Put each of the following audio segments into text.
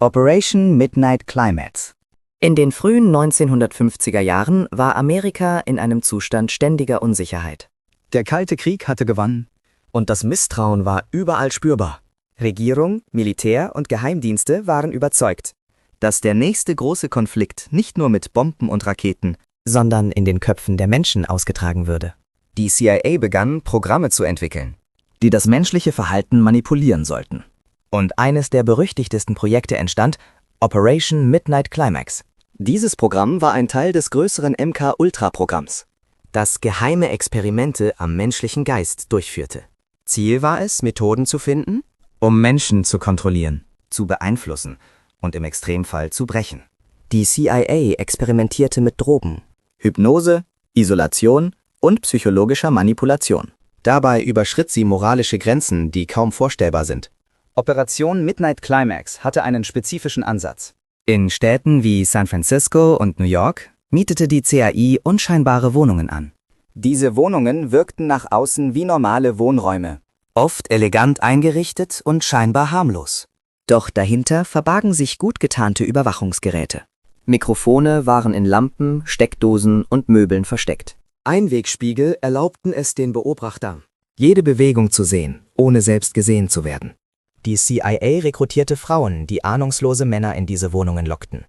Operation Midnight Climax. In den frühen 1950er Jahren war Amerika in einem Zustand ständiger Unsicherheit. Der Kalte Krieg hatte gewonnen. Und das Misstrauen war überall spürbar. Regierung, Militär und Geheimdienste waren überzeugt, Dass der nächste große Konflikt nicht nur mit Bomben und Raketen, Sondern in den Köpfen der Menschen ausgetragen würde. die CIA begann, Programme zu entwickeln. die das menschliche Verhalten manipulieren sollten. Und eines der berüchtigtesten Projekte entstand, Operation Midnight Climax, Dieses Programm war ein Teil des größeren MK-Ultra-Programms, das geheime Experimente am menschlichen Geist durchführte. Ziel war es, Methoden zu finden, Um Menschen zu kontrollieren, zu beeinflussen und im Extremfall zu brechen. Die CIA experimentierte mit Drogen. Hypnose, Isolation und psychologischer Manipulation. Dabei überschritt sie moralische Grenzen, die kaum vorstellbar sind. Operation Midnight Climax hatte einen spezifischen Ansatz. In Städten wie San Francisco und New York mietete die CAI unscheinbare Wohnungen an. Diese Wohnungen wirkten nach außen wie normale Wohnräume, oft elegant eingerichtet und scheinbar harmlos. Doch dahinter verbargen sich gut getarnte Überwachungsgeräte. Mikrofone waren in Lampen, Steckdosen und Möbeln versteckt. Einwegspiegel erlaubten es den Beobachtern, Jede Bewegung zu sehen, ohne selbst gesehen zu werden. Die CIA rekrutierte Frauen, die ahnungslose Männer in diese Wohnungen lockten.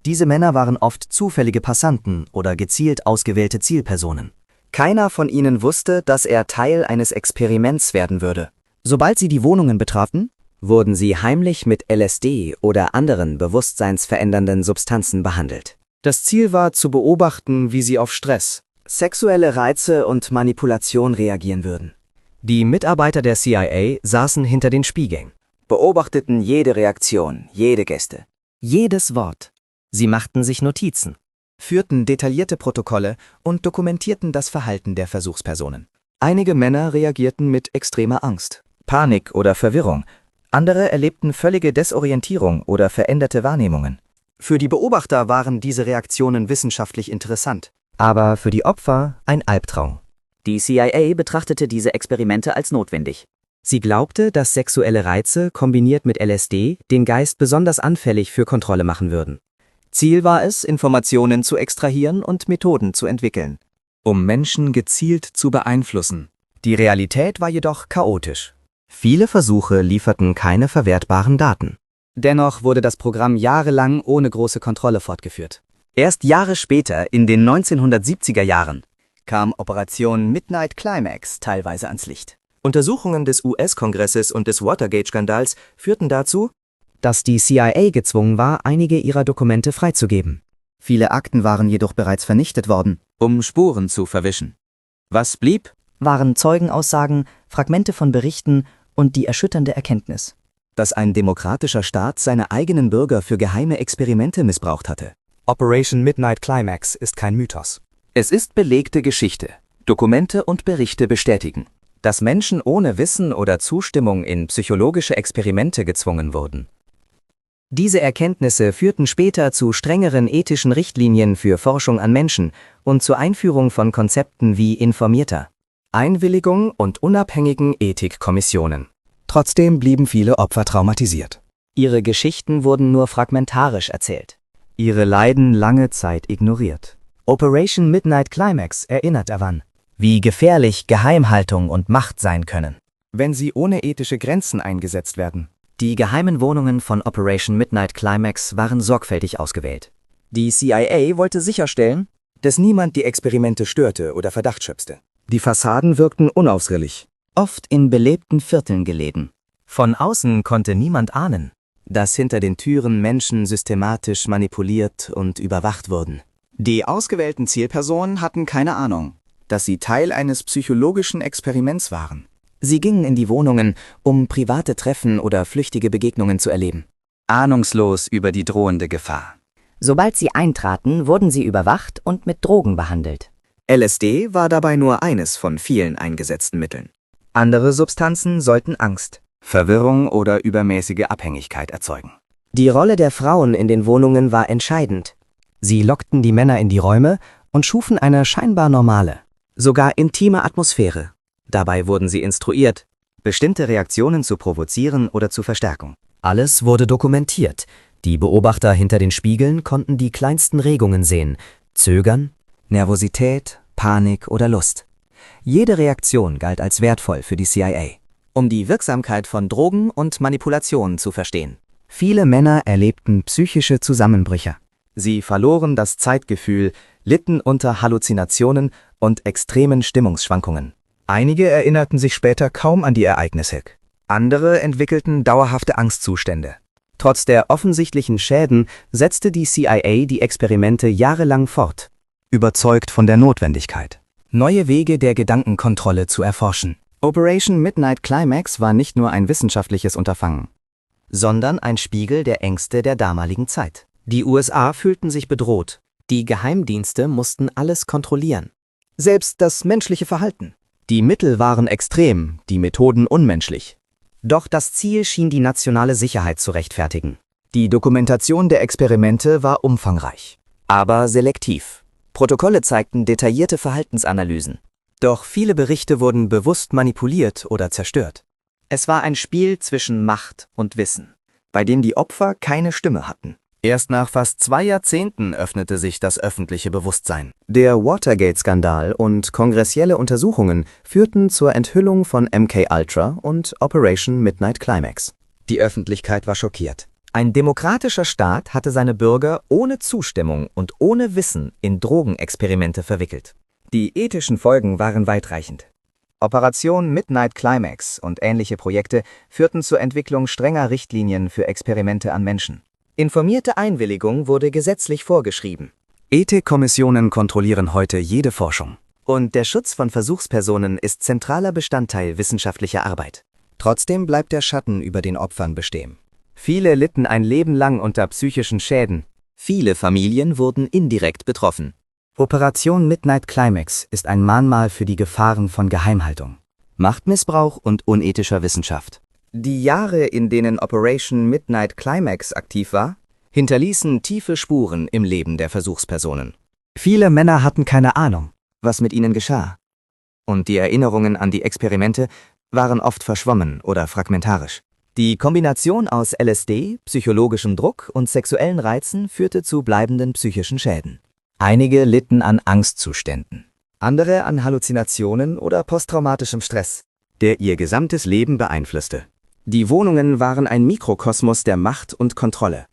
Diese Männer waren oft zufällige Passanten oder gezielt ausgewählte Zielpersonen. Keiner von ihnen wusste, dass er Teil eines Experiments werden würde. Sobald sie die Wohnungen betrafen, Wurden sie heimlich mit LSD oder anderen bewusstseinsverändernden Substanzen behandelt. Das Ziel war, zu beobachten, wie sie auf Stress, sexuelle Reize und Manipulation reagieren würden. Die Mitarbeiter der CIA saßen hinter den Spiegeln. Beobachteten jede Reaktion, jede Geste. Jedes Wort. Sie machten sich Notizen. Führten detaillierte Protokolle und dokumentierten das Verhalten der Versuchspersonen. Einige Männer reagierten mit extremer Angst. Panik oder Verwirrung. Andere erlebten völlige Desorientierung oder veränderte Wahrnehmungen. Für die Beobachter waren diese Reaktionen wissenschaftlich interessant. Aber für die Opfer ein Albtraum. Die CIA betrachtete diese Experimente als notwendig. Sie glaubte, dass sexuelle Reize kombiniert mit LSD den Geist besonders anfällig für Kontrolle machen würden. Ziel war es, Informationen zu extrahieren und Methoden zu entwickeln, um Menschen gezielt zu beeinflussen. Die Realität war jedoch chaotisch. Viele Versuche lieferten keine verwertbaren Daten. Dennoch wurde das Programm jahrelang ohne große Kontrolle fortgeführt. Erst Jahre später, in den 1970er Jahren, kam Operation Midnight Climax teilweise ans Licht. Untersuchungen des US-Kongresses und des Watergate-Skandals führten dazu, Dass die CIA gezwungen war, einige ihrer Dokumente freizugeben. Viele Akten waren jedoch bereits vernichtet worden, um Spuren zu verwischen. Was blieb? Waren Zeugenaussagen, Fragmente von Berichten und die erschütternde Erkenntnis. Dass ein demokratischer Staat seine eigenen Bürger für geheime Experimente missbraucht hatte. Operation Midnight Climax ist kein Mythos. Es ist belegte Geschichte. Dokumente und Berichte bestätigen, dass Menschen ohne Wissen oder Zustimmung in psychologische Experimente gezwungen wurden. Diese Erkenntnisse führten später zu strengeren ethischen Richtlinien für Forschung an Menschen und zur Einführung von Konzepten wie informierter Einwilligung und unabhängigen Ethikkommissionen. Trotzdem blieben viele Opfer traumatisiert. Ihre Geschichten wurden nur fragmentarisch erzählt. Ihre Leiden lange Zeit ignoriert. Operation Midnight Climax erinnert daran, wie gefährlich Geheimhaltung und Macht sein können, wenn sie ohne ethische Grenzen eingesetzt werden. Die geheimen Wohnungen von Operation Midnight Climax waren sorgfältig ausgewählt. Die CIA wollte sicherstellen, dass niemand die Experimente störte oder Verdacht schöpfte. Die Fassaden wirkten unausrillig, oft in belebten Vierteln gelegen. Von außen konnte niemand ahnen, dass hinter den Türen Menschen systematisch manipuliert und überwacht wurden. Die ausgewählten Zielpersonen hatten keine Ahnung, dass sie Teil eines psychologischen Experiments waren. Sie gingen in die Wohnungen, um private Treffen oder flüchtige Begegnungen zu erleben. Ahnungslos über die drohende Gefahr. Sobald sie eintraten, wurden sie überwacht und mit Drogen behandelt. LSD war dabei nur eines von vielen eingesetzten Mitteln. Andere Substanzen sollten Angst, Verwirrung oder übermäßige Abhängigkeit erzeugen. Die Rolle der Frauen in den Wohnungen war entscheidend. Sie lockten die Männer in die Räume und schufen eine scheinbar normale, sogar intime Atmosphäre. Dabei wurden sie instruiert, bestimmte Reaktionen zu provozieren oder zu verstärken. Alles wurde dokumentiert. Die Beobachter hinter den Spiegeln konnten die kleinsten Regungen sehen: Zögern, Nervosität, Panik oder Lust. Jede Reaktion galt als wertvoll für die CIA, um die Wirksamkeit von Drogen und Manipulationen zu verstehen. Viele Männer erlebten psychische Zusammenbrüche. Sie verloren das Zeitgefühl, litten unter Halluzinationen und extremen Stimmungsschwankungen. Einige erinnerten sich später kaum an die Ereignisse. Andere entwickelten dauerhafte Angstzustände. Trotz der offensichtlichen Schäden setzte die CIA die Experimente jahrelang fort. Überzeugt von der Notwendigkeit, neue Wege der Gedankenkontrolle zu erforschen. Operation Midnight Climax war nicht nur ein wissenschaftliches Unterfangen, Sondern ein Spiegel der Ängste der damaligen Zeit. Die USA fühlten sich bedroht. Die Geheimdienste mussten alles kontrollieren. Selbst das menschliche Verhalten. Die Mittel waren extrem, die Methoden unmenschlich. Doch das Ziel schien die nationale Sicherheit zu rechtfertigen. Die Dokumentation der Experimente war umfangreich, aber selektiv. Protokolle zeigten detaillierte Verhaltensanalysen. Doch viele Berichte wurden bewusst manipuliert oder zerstört. Es war ein Spiel zwischen Macht und Wissen, bei dem die Opfer keine Stimme hatten. Erst nach fast 2 Jahrzehnten öffnete sich das öffentliche Bewusstsein. Der Watergate-Skandal und kongressielle Untersuchungen führten zur Enthüllung von MK-Ultra und Operation Midnight Climax. Die Öffentlichkeit war schockiert. Ein demokratischer Staat hatte seine Bürger ohne Zustimmung und ohne Wissen in Drogenexperimente verwickelt. Die ethischen Folgen waren weitreichend. Operation Midnight Climax und ähnliche Projekte führten zur Entwicklung strenger Richtlinien für Experimente an Menschen. Informierte Einwilligung wurde gesetzlich vorgeschrieben. Ethikkommissionen kontrollieren heute jede Forschung. Und der Schutz von Versuchspersonen ist zentraler Bestandteil wissenschaftlicher Arbeit. Trotzdem bleibt der Schatten über den Opfern bestehen. Viele litten ein Leben lang unter psychischen Schäden. Viele Familien wurden indirekt betroffen. Operation Midnight Climax ist ein Mahnmal für die Gefahren von Geheimhaltung, Machtmissbrauch und unethischer Wissenschaft. Die Jahre, in denen Operation Midnight Climax aktiv war, hinterließen tiefe Spuren im Leben der Versuchspersonen. Viele Männer hatten keine Ahnung, was mit ihnen geschah. Und die Erinnerungen an die Experimente waren oft verschwommen oder fragmentarisch. Die Kombination aus LSD, psychologischem Druck und sexuellen Reizen führte zu bleibenden psychischen Schäden. Einige litten an Angstzuständen, andere an Halluzinationen oder posttraumatischem Stress, der ihr gesamtes Leben beeinflusste. Die Wohnungen waren ein Mikrokosmos der Macht und Kontrolle.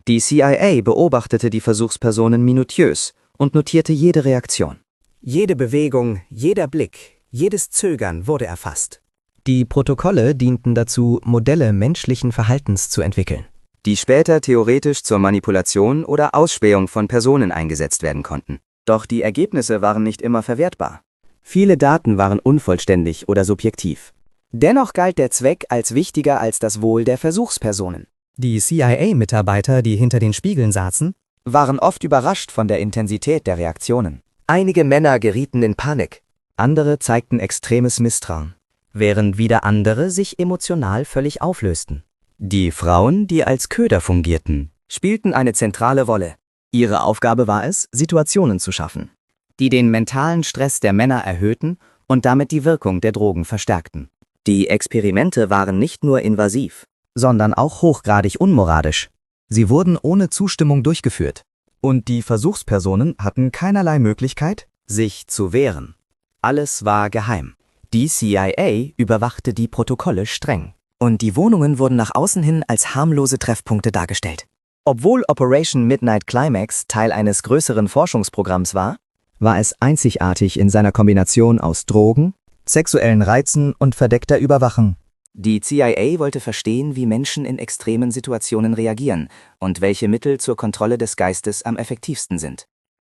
Die CIA beobachtete die Versuchspersonen minutiös und notierte jede Reaktion. Jede Bewegung, jeder Blick, jedes Zögern wurde erfasst. Die Protokolle dienten dazu, Modelle menschlichen Verhaltens zu entwickeln, die später theoretisch zur Manipulation oder Ausspähung von Personen eingesetzt werden konnten. Doch die Ergebnisse waren nicht immer verwertbar. Viele Daten waren unvollständig oder subjektiv. Dennoch galt der Zweck als wichtiger als das Wohl der Versuchspersonen. Die CIA-Mitarbeiter, die hinter den Spiegeln saßen, waren oft überrascht von der Intensität der Reaktionen. Einige Männer gerieten in Panik, andere zeigten extremes Misstrauen, während wieder andere sich emotional völlig auflösten. Die Frauen, die als Köder fungierten, spielten eine zentrale Rolle. Ihre Aufgabe war es, Situationen zu schaffen, die den mentalen Stress der Männer erhöhten und damit die Wirkung der Drogen verstärkten. Die Experimente waren nicht nur invasiv, sondern auch hochgradig unmoralisch. Sie wurden ohne Zustimmung durchgeführt. Und die Versuchspersonen hatten keinerlei Möglichkeit, sich zu wehren. Alles war geheim. Die CIA überwachte die Protokolle streng. Und die Wohnungen wurden nach außen hin als harmlose Treffpunkte dargestellt. Obwohl Operation Midnight Climax Teil eines größeren Forschungsprogramms war es einzigartig in seiner Kombination aus Drogen, sexuellen Reizen und verdeckter Überwachung. Die CIA wollte verstehen, wie Menschen in extremen Situationen reagieren und welche Mittel zur Kontrolle des Geistes am effektivsten sind.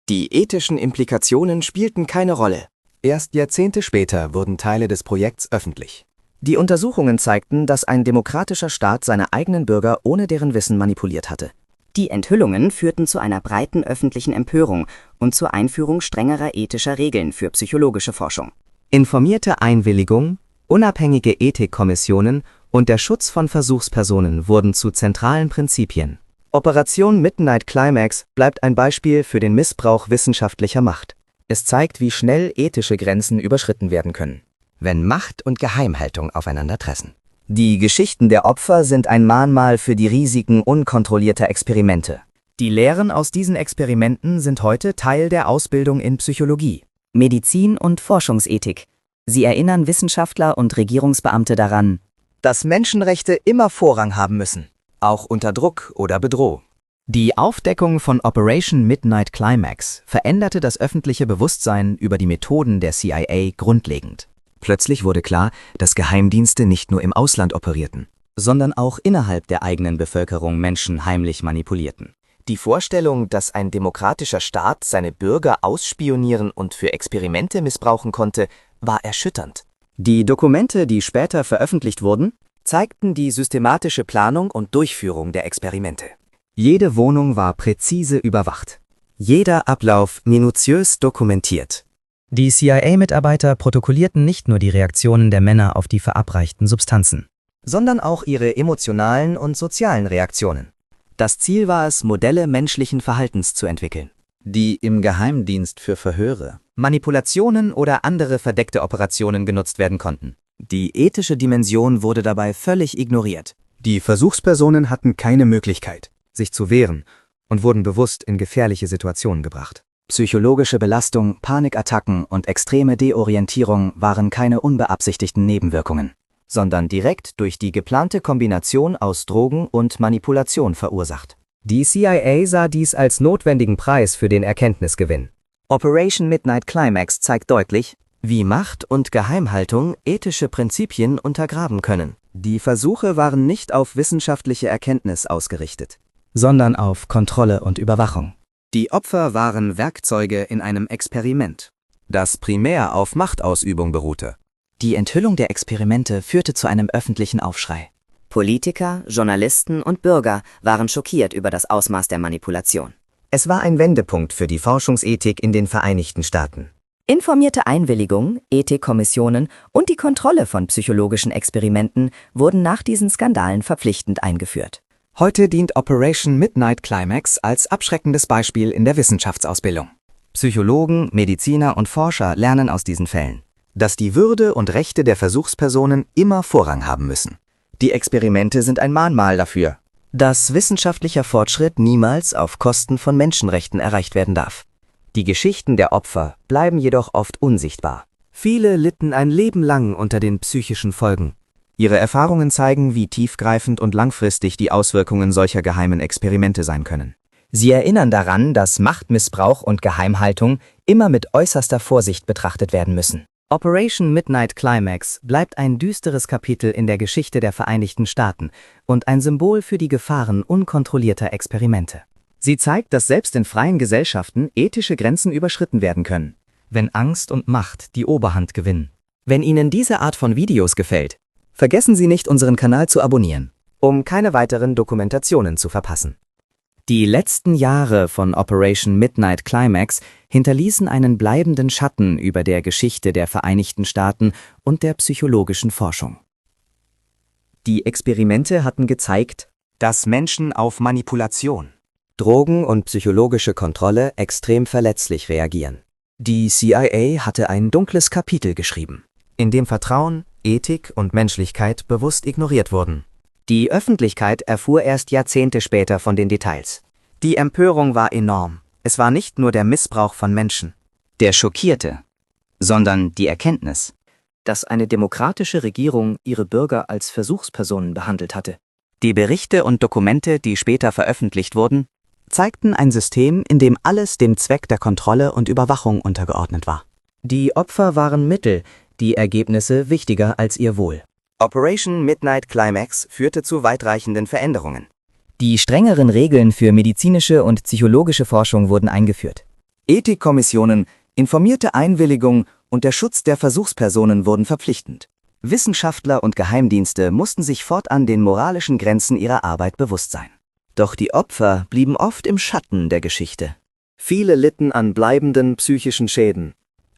Die ethischen Implikationen spielten keine Rolle. Erst Jahrzehnte später wurden Teile des Projekts öffentlich. Die Untersuchungen zeigten, dass ein demokratischer Staat seine eigenen Bürger ohne deren Wissen manipuliert hatte. Die Enthüllungen führten zu einer breiten öffentlichen Empörung und zur Einführung strengerer ethischer Regeln für psychologische Forschung. Informierte Einwilligung, unabhängige Ethikkommissionen und der Schutz von Versuchspersonen wurden zu zentralen Prinzipien. Operation Midnight Climax bleibt ein Beispiel für den Missbrauch wissenschaftlicher Macht. Es zeigt, wie schnell ethische Grenzen überschritten werden können, wenn Macht und Geheimhaltung aufeinandertreffen. Die Geschichten der Opfer sind ein Mahnmal für die Risiken unkontrollierter Experimente. Die Lehren aus diesen Experimenten sind heute Teil der Ausbildung in Psychologie. Medizin und Forschungsethik. Sie erinnern Wissenschaftler und Regierungsbeamte daran, Dass Menschenrechte immer Vorrang haben müssen, auch unter Druck oder Bedrohung. Die Aufdeckung von Operation Midnight Climax veränderte das öffentliche Bewusstsein über die Methoden der CIA grundlegend. Plötzlich wurde klar, dass Geheimdienste nicht nur im Ausland operierten, Sondern auch innerhalb der eigenen Bevölkerung Menschen heimlich manipulierten. Die Vorstellung, dass ein demokratischer Staat seine Bürger ausspionieren und für Experimente missbrauchen konnte, war erschütternd. Die Dokumente, die später veröffentlicht wurden, zeigten die systematische Planung und Durchführung der Experimente. Jede Wohnung war präzise überwacht. Jeder Ablauf minutiös dokumentiert. Die CIA-Mitarbeiter protokollierten nicht nur die Reaktionen der Männer auf die verabreichten Substanzen, Sondern auch ihre emotionalen und sozialen Reaktionen. Das Ziel war es, Modelle menschlichen Verhaltens zu entwickeln. Die im Geheimdienst für Verhöre, Manipulationen oder andere verdeckte Operationen genutzt werden konnten. Die ethische Dimension wurde dabei völlig ignoriert. Die Versuchspersonen hatten keine Möglichkeit, sich zu wehren und wurden bewusst in gefährliche Situationen gebracht. Psychologische Belastung, Panikattacken und extreme Deorientierung waren keine unbeabsichtigten Nebenwirkungen, sondern direkt durch die geplante Kombination aus Drogen und Manipulation verursacht. Die CIA sah dies als notwendigen Preis für den Erkenntnisgewinn. Operation Midnight Climax zeigt deutlich, wie Macht und Geheimhaltung ethische Prinzipien untergraben können. Die Versuche waren nicht auf wissenschaftliche Erkenntnis ausgerichtet, sondern auf Kontrolle und Überwachung. Die Opfer waren Werkzeuge in einem Experiment, das primär auf Machtausübung beruhte. Die Enthüllung der Experimente führte zu einem öffentlichen Aufschrei. Politiker, Journalisten und Bürger waren schockiert über das Ausmaß der Manipulation. Es war ein Wendepunkt für die Forschungsethik in den Vereinigten Staaten. Informierte Einwilligung, Ethikkommissionen und die Kontrolle von psychologischen Experimenten wurden nach diesen Skandalen verpflichtend eingeführt. Heute dient Operation Midnight Climax als abschreckendes Beispiel in der Wissenschaftsausbildung. Psychologen, Mediziner und Forscher lernen aus diesen Fällen, Dass die Würde und Rechte der Versuchspersonen immer Vorrang haben müssen. die Experimente sind ein Mahnmal dafür, dass wissenschaftlicher Fortschritt niemals auf Kosten von Menschenrechten erreicht werden darf. Die Geschichten der Opfer bleiben jedoch oft unsichtbar. Viele litten ein Leben lang unter den psychischen Folgen. Ihre Erfahrungen zeigen, wie tiefgreifend und langfristig die Auswirkungen solcher geheimen Experimente sein können. Sie erinnern daran, dass Machtmissbrauch und Geheimhaltung immer mit äußerster Vorsicht betrachtet werden müssen. Operation Midnight Climax bleibt ein düsteres Kapitel in der Geschichte der Vereinigten Staaten und ein Symbol für die Gefahren unkontrollierter Experimente. Sie zeigt, dass selbst in freien Gesellschaften ethische Grenzen überschritten werden können, Wenn Angst und Macht die Oberhand gewinnen. Wenn Ihnen diese Art von Videos gefällt, vergessen Sie nicht, unseren Kanal zu abonnieren, um keine weiteren Dokumentationen zu verpassen. Die letzten Jahre von Operation Midnight Climax hinterließen einen bleibenden Schatten über der Geschichte der Vereinigten Staaten und der psychologischen Forschung. Die Experimente hatten gezeigt, dass Menschen auf Manipulation, Drogen und psychologische Kontrolle extrem verletzlich reagieren. Die CIA hatte ein dunkles Kapitel geschrieben, in dem Vertrauen, Ethik und Menschlichkeit bewusst ignoriert wurden. Die Öffentlichkeit erfuhr erst Jahrzehnte später von den Details. Die Empörung war enorm. Es war nicht nur der Missbrauch von Menschen, der schockierte, sondern die Erkenntnis, dass eine demokratische Regierung ihre Bürger als Versuchspersonen behandelt hatte. Die Berichte und Dokumente, die später veröffentlicht wurden, zeigten ein System, in dem alles dem Zweck der Kontrolle und Überwachung untergeordnet war. Die Opfer waren Mittel, die Ergebnisse wichtiger als ihr Wohl. Operation Midnight Climax führte zu weitreichenden Veränderungen. Die strengeren Regeln für medizinische und psychologische Forschung wurden eingeführt. Ethikkommissionen, informierte Einwilligung und der Schutz der Versuchspersonen wurden verpflichtend. Wissenschaftler und Geheimdienste mussten sich fortan den moralischen Grenzen ihrer Arbeit bewusst sein. Doch die Opfer blieben oft im Schatten der Geschichte. Viele litten an bleibenden psychischen Schäden,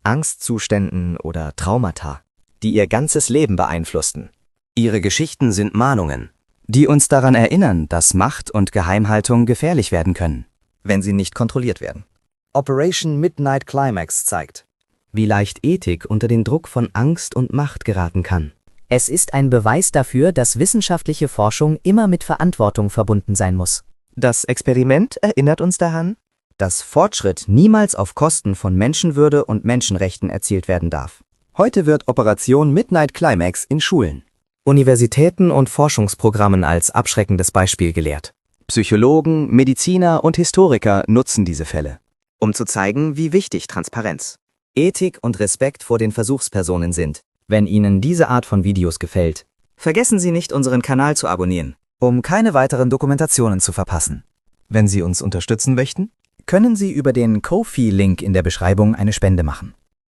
Angstzuständen oder Traumata, die ihr ganzes Leben beeinflussten. Ihre Geschichten sind Mahnungen, die uns daran erinnern, dass Macht und Geheimhaltung gefährlich werden können, wenn sie nicht kontrolliert werden. Operation Midnight Climax zeigt, wie leicht Ethik unter den Druck von Angst und Macht geraten kann. Es ist ein Beweis dafür, dass wissenschaftliche Forschung immer mit Verantwortung verbunden sein muss. Das Experiment erinnert uns daran, dass Fortschritt niemals auf Kosten von Menschenwürde und Menschenrechten erzielt werden darf. Heute wird Operation Midnight Climax in Schulen, Universitäten und Forschungsprogrammen als abschreckendes Beispiel gelehrt. Psychologen, Mediziner und Historiker nutzen diese Fälle, um zu zeigen, wie wichtig Transparenz, Ethik und Respekt vor den Versuchspersonen sind. Wenn Ihnen diese Art von Videos gefällt, Vergessen Sie nicht, unseren Kanal zu abonnieren, um keine weiteren Dokumentationen zu verpassen. Wenn Sie uns unterstützen möchten, können Sie über den Ko-fi-Link in der Beschreibung eine Spende machen.